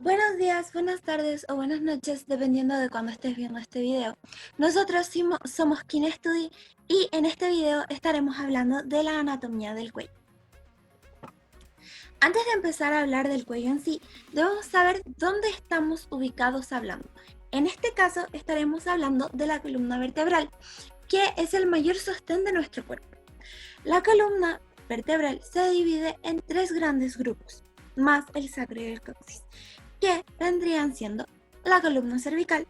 Buenos días, buenas tardes o buenas noches, dependiendo de cuando estés viendo este video. Nosotros somos KineStudy y en este video estaremos hablando de la anatomía del cuello. Antes de empezar a hablar del cuello en sí, debemos saber dónde estamos ubicados hablando. En este caso estaremos hablando de la columna vertebral, que es el mayor sostén de nuestro cuerpo. La columna vertebral se divide en tres grandes grupos, más el sacro y el coxis, que vendrían siendo la columna cervical,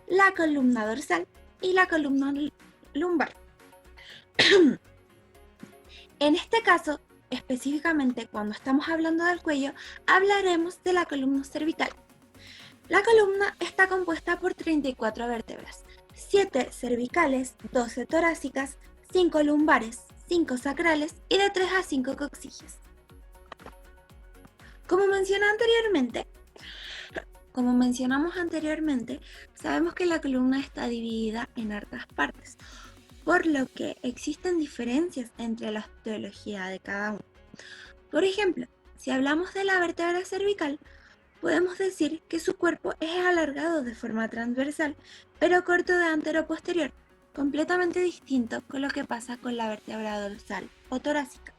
la columna dorsal y la columna lumbar. En este caso, específicamente cuando estamos hablando del cuello, hablaremos de la columna cervical. La columna está compuesta por 34 vértebras, 7 cervicales, 12 torácicas, 5 lumbares, 5 sacrales y de 3 a 5 coxillas. Como mencionamos anteriormente, sabemos que la columna está dividida en hartas partes, por lo que existen diferencias entre la osteología de cada uno. Por ejemplo, si hablamos de la vértebra cervical, podemos decir que su cuerpo es alargado de forma transversal, pero corto de antero-posterior, completamente distinto con lo que pasa con la vértebra dorsal o torácica.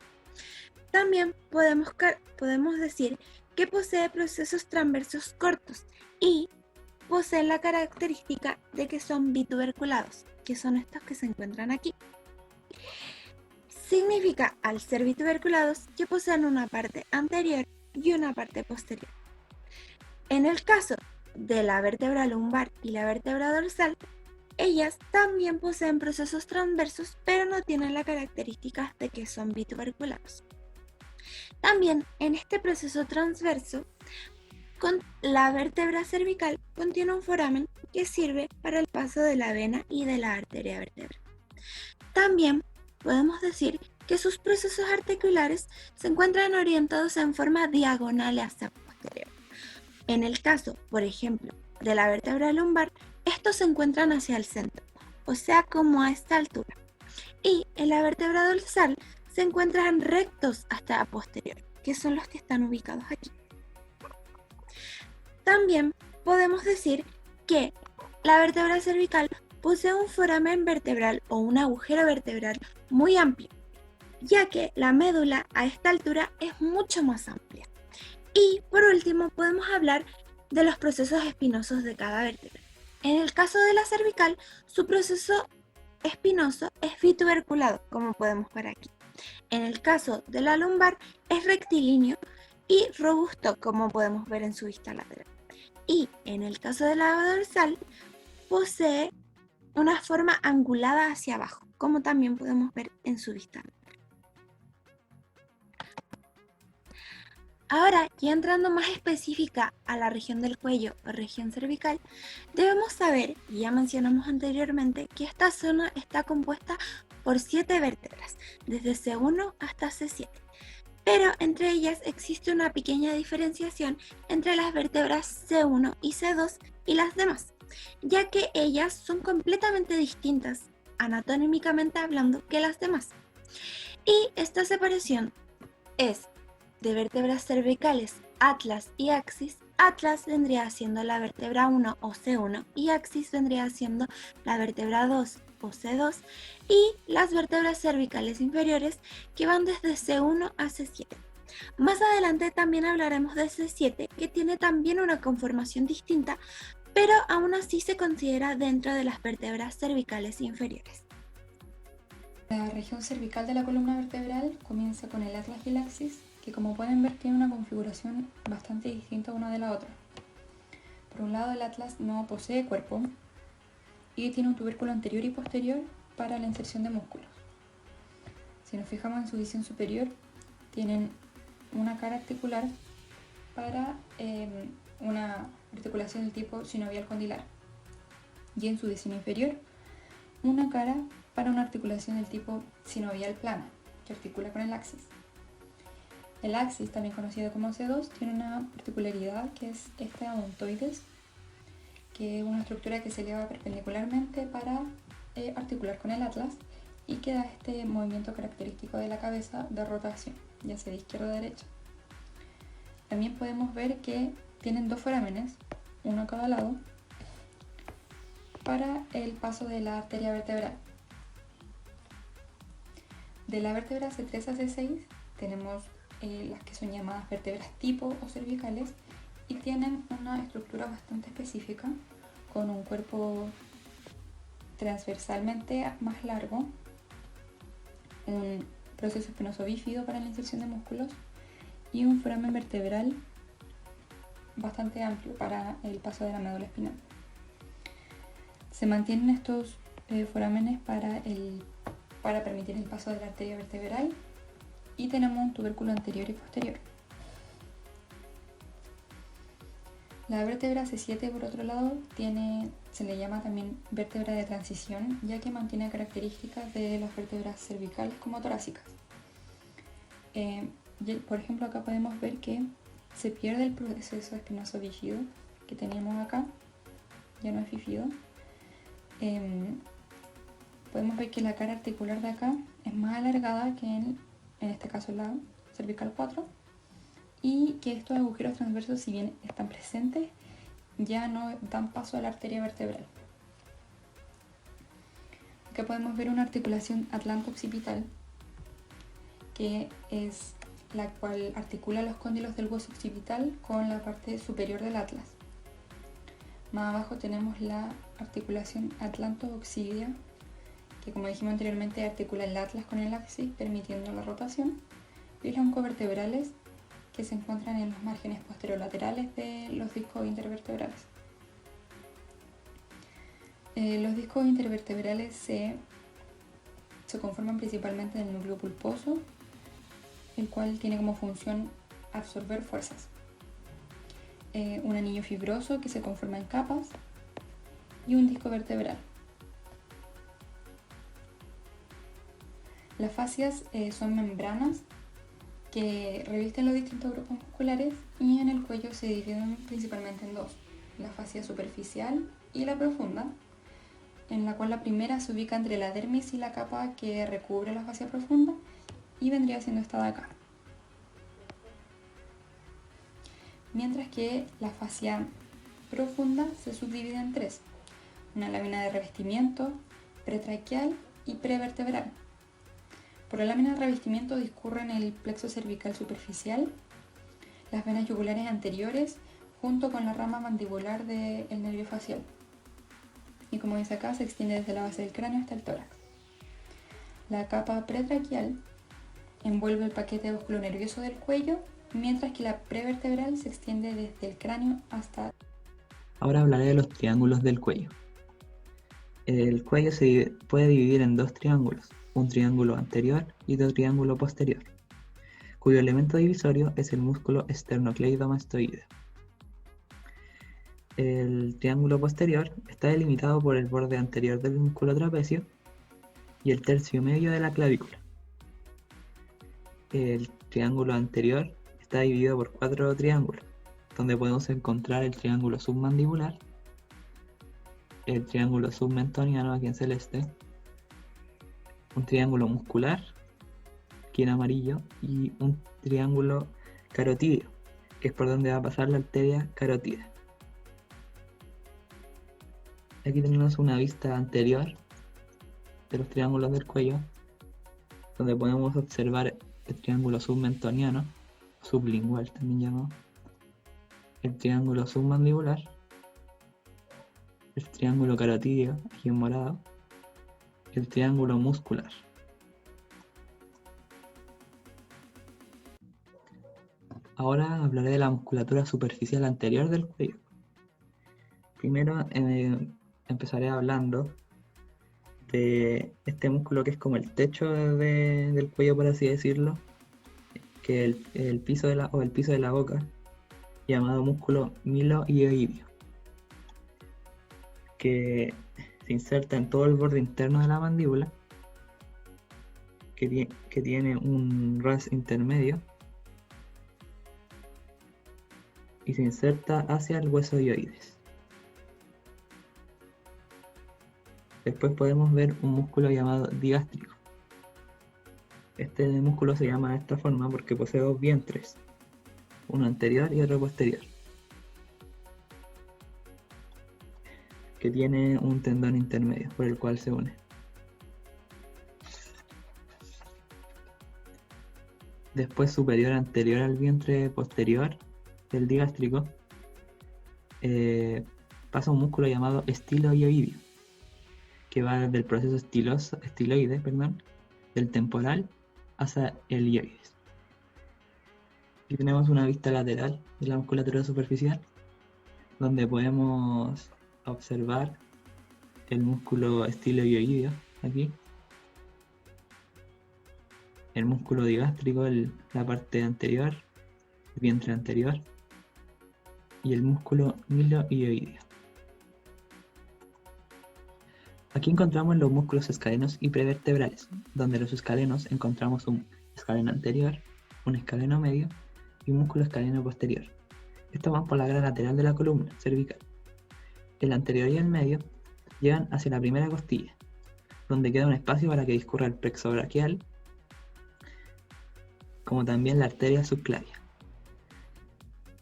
También podemos decir que posee procesos transversos cortos y posee la característica de que son bituberculados, que son estos que se encuentran aquí. Significa, al ser bituberculados, que poseen una parte anterior y una parte posterior. En el caso de la vértebra lumbar y la vértebra dorsal, ellas también poseen procesos transversos, pero no tienen la característica de que son bituberculados. También en este proceso transverso, la vértebra cervical contiene un foramen que sirve para el paso de la vena y de la arteria vertebral. También podemos decir que sus procesos articulares se encuentran orientados en forma diagonal hacia posterior. En el caso, por ejemplo, de la vértebra lumbar, estos se encuentran hacia el centro, o sea, como a esta altura. Y en la vértebra dorsal se encuentran rectos hasta posterior, que son los que están ubicados aquí. También podemos decir que la vértebra cervical posee un foramen vertebral o un agujero vertebral muy amplio, ya que la médula a esta altura es mucho más amplia. Y por último podemos hablar de los procesos espinosos de cada vértebra. En el caso de la cervical, su proceso espinoso es bituberculado, como podemos ver aquí. En el caso de la lumbar es rectilíneo y robusto, como podemos ver en su vista lateral. Y en el caso de la dorsal posee una forma angulada hacia abajo, como también podemos ver en su vista lateral. Ahora, ya entrando más específica a la región del cuello o región cervical, debemos saber, y ya mencionamos anteriormente, que esta zona está compuesta por 7 vértebras, desde C1 hasta C7. Pero entre ellas existe una pequeña diferenciación entre las vértebras C1 y C2 y las demás, ya que ellas son completamente distintas, anatómicamente hablando, que las demás. Y esta separación es de vértebras cervicales, atlas y axis. Atlas vendría siendo la vértebra 1 o C1 y axis vendría siendo la vértebra 2 o C2 y las vértebras cervicales inferiores que van desde C1 a C7. Más adelante también hablaremos de C7, que tiene también una conformación distinta, pero aún así se considera dentro de las vértebras cervicales inferiores. La región cervical de la columna vertebral comienza con el atlas y el axis, que como pueden ver tiene una configuración bastante distinta una de la otra. Por un lado, el atlas no posee cuerpo y tiene un tubérculo anterior y posterior para la inserción de músculos. Si nos fijamos en su visión superior, tienen una cara articular para una articulación del tipo sinovial condilar, y en su visión inferior, una cara para una articulación del tipo sinovial plana, que articula con el axis. El axis, también conocido como C2, tiene una particularidad que es esta odontoides, que es una estructura que se eleva perpendicularmente para articular con el atlas y que da este movimiento característico de la cabeza de rotación, ya sea de izquierda a derecha. También podemos ver que tienen dos forámenes, uno a cada lado, para el paso de la arteria vertebral. De la vértebra C3 a C6 tenemos las que son llamadas vértebras tipo o cervicales y tienen una estructura bastante específica con un cuerpo transversalmente más largo, un proceso espinoso bífido para la inserción de músculos y un foramen vertebral bastante amplio para el paso de la médula espinal. Se mantienen estos forámenes para permitir el paso de la arteria vertebral y tenemos un tubérculo anterior y posterior. La vértebra C7, por otro lado, se le llama también vértebra de transición, ya que mantiene características de las vértebras cervicales como torácicas. Por ejemplo, acá podemos ver que se pierde el proceso espinoso bífido que teníamos acá, ya no es bífido. Podemos ver que la cara articular de acá es más alargada que en este caso la cervical 4, y que estos agujeros transversos, si bien están presentes, ya no dan paso a la arteria vertebral. Acá podemos ver una articulación atlanto-occipital, que es la cual articula los cóndilos del hueso occipital con la parte superior del atlas. Más abajo tenemos la articulación atlanto-occidia, que, como dijimos anteriormente, articula el atlas con el axis, permitiendo la rotación, y los oncovertebrales, que se encuentran en los márgenes posterolaterales de los discos intervertebrales. Los discos intervertebrales se conforman principalmente del núcleo pulposo, el cual tiene como función absorber fuerzas. Un anillo fibroso que se conforma en capas y un disco vertebral. Las fascias son membranas que revisten los distintos grupos musculares y en el cuello se dividen principalmente en dos: la fascia superficial y la profunda, en la cual la primera se ubica entre la dermis y la capa que recubre la fascia profunda y vendría siendo esta de acá. Mientras que la fascia profunda se subdivide en tres: una lámina de revestimiento, pretraquial y prevertebral. Por la lámina de revestimiento discurren el plexo cervical superficial, las venas yugulares anteriores, junto con la rama mandibular del nervio facial. Y como dice acá, se extiende desde la base del cráneo hasta el tórax. La capa pretraquial envuelve el paquete nervioso del cuello, mientras que la prevertebral se extiende desde el cráneo hasta... Ahora hablaré de los triángulos del cuello. El cuello se puede dividir en dos triángulos, un triángulo anterior y otro triángulo posterior, cuyo elemento divisorio es el músculo esternocleidomastoideo. El triángulo posterior está delimitado por el borde anterior del músculo trapecio y el tercio medio de la clavícula. El triángulo anterior está dividido por cuatro triángulos, donde podemos encontrar el triángulo submandibular, el triángulo submentoniano aquí en celeste, un triángulo muscular aquí en amarillo y un triángulo carotídeo, que es por donde va a pasar la arteria carótida. Aquí tenemos una vista anterior de los triángulos del cuello, donde podemos observar el triángulo submentoniano, sublingual también llamado, el triángulo submandibular, el triángulo carotídeo, aquí en morado, y el triángulo muscular. Ahora hablaré de la musculatura superficial anterior del cuello. Primero empezaré hablando de este músculo que es como el techo del cuello, por así decirlo, que es el piso de la boca, llamado músculo miloioideo, que se inserta en todo el borde interno de la mandíbula, que tiene un ras intermedio y se inserta hacia el hueso hioides. Después podemos ver un músculo llamado digástrico. Este músculo se llama de esta forma porque posee dos vientres, uno anterior y otro posterior. que tiene un tendón intermedio por el cual se une. Después, superior anterior al vientre posterior del digástrico, pasa un músculo llamado estiloioideo, que va desde el proceso estiloide, del temporal hacia el ioides. Aquí tenemos una vista lateral de la musculatura superficial, donde podemos observar el músculo estiloioideo aquí, el músculo digástrico, la parte anterior, el vientre anterior, y el músculo miloioideo. Aquí encontramos los músculos escalenos y prevertebrales, donde los escalenos encontramos un escaleno anterior, un escaleno medio y un músculo escaleno posterior. Estos van por la cara lateral de la columna cervical. El anterior y el medio llegan hacia la primera costilla, donde queda un espacio para que discurra el plexo braquial, como también la arteria subclavia.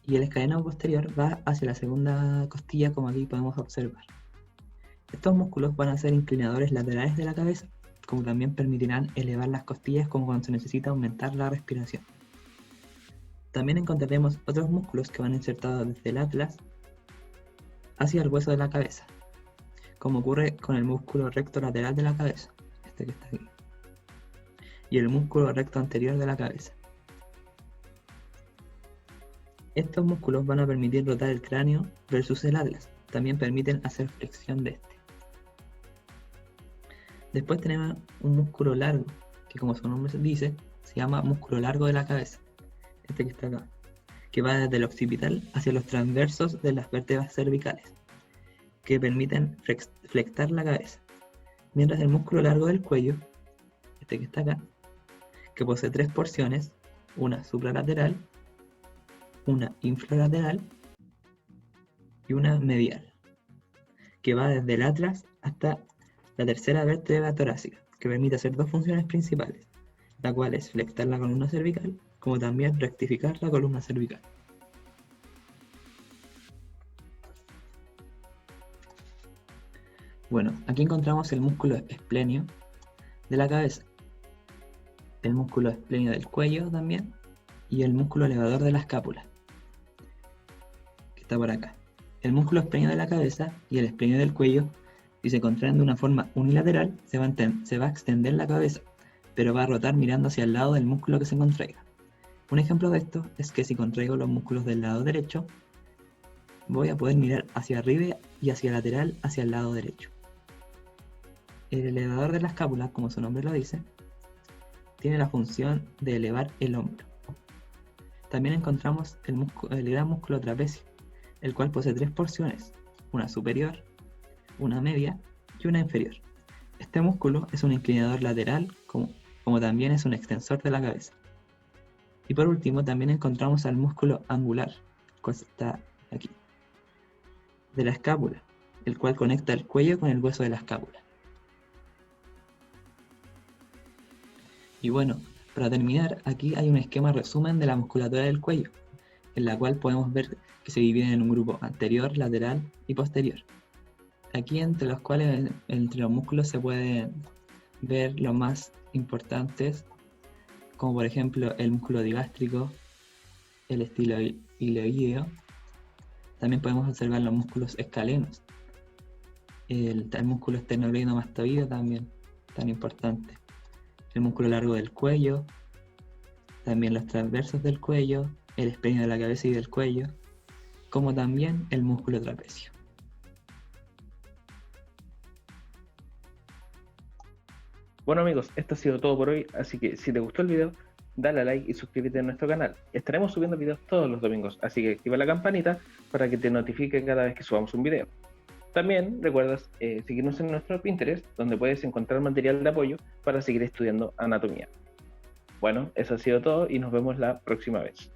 Y el escaleno posterior va hacia la segunda costilla, como aquí podemos observar. Estos músculos van a ser inclinadores laterales de la cabeza, como también permitirán elevar las costillas como cuando se necesita aumentar la respiración. También encontraremos otros músculos que van insertados desde el atlas hacia el hueso de la cabeza, como ocurre con el músculo recto lateral de la cabeza, este que está aquí, y el músculo recto anterior de la cabeza. Estos músculos van a permitir rotar el cráneo versus el atlas, también permiten hacer flexión de este. Después tenemos un músculo largo, que como su nombre dice, se llama músculo largo de la cabeza, este que está acá, que va desde el occipital hacia los transversos de las vértebras cervicales, que permiten flectar la cabeza. Mientras el músculo largo del cuello, este que está acá, que posee tres porciones, una supralateral, una infralateral y una medial, que va desde el atlas hasta la tercera vértebra torácica, que permite hacer dos funciones principales, la cual es flectar la columna cervical, como también rectificar la columna cervical. Bueno, aquí encontramos el músculo esplenio de la cabeza, el músculo esplenio del cuello también, y el músculo elevador de la escápula, que está por acá. El músculo esplenio de la cabeza y el esplenio del cuello, si se contraen de una forma unilateral, se va a extender la cabeza, pero va a rotar mirando hacia el lado del músculo que se contraiga. Un ejemplo de esto es que si contraigo los músculos del lado derecho, voy a poder mirar hacia arriba y hacia lateral hacia el lado derecho. El elevador de la escápula, como su nombre lo dice, tiene la función de elevar el hombro. También encontramos el gran músculo trapecio, el cual posee tres porciones, una superior, una media y una inferior. Este músculo es un inclinador lateral, como también es un extensor de la cabeza. Y por último también encontramos al músculo angular, que está aquí, de la escápula, el cual conecta el cuello con el hueso de la escápula. Y bueno, para terminar, aquí hay un esquema resumen de la musculatura del cuello, en la cual podemos ver que se divide en un grupo anterior, lateral y posterior. Aquí entre los cuales, entre los músculos se pueden ver los más importantes, como por ejemplo el músculo digástrico, el estiloideo. También podemos observar los músculos escalenos, el músculo esternocleidomastoideo también, tan importante. El músculo largo del cuello, también los transversos del cuello, el esplenio de la cabeza y del cuello, como también el músculo trapecio. Bueno amigos, esto ha sido todo por hoy, así que si te gustó el video, dale a like y suscríbete a nuestro canal. Estaremos subiendo videos todos los domingos, así que activa la campanita para que te notifique cada vez que subamos un video. También recuerdas seguirnos en nuestro Pinterest, donde puedes encontrar material de apoyo para seguir estudiando anatomía. Bueno, eso ha sido todo y nos vemos la próxima vez.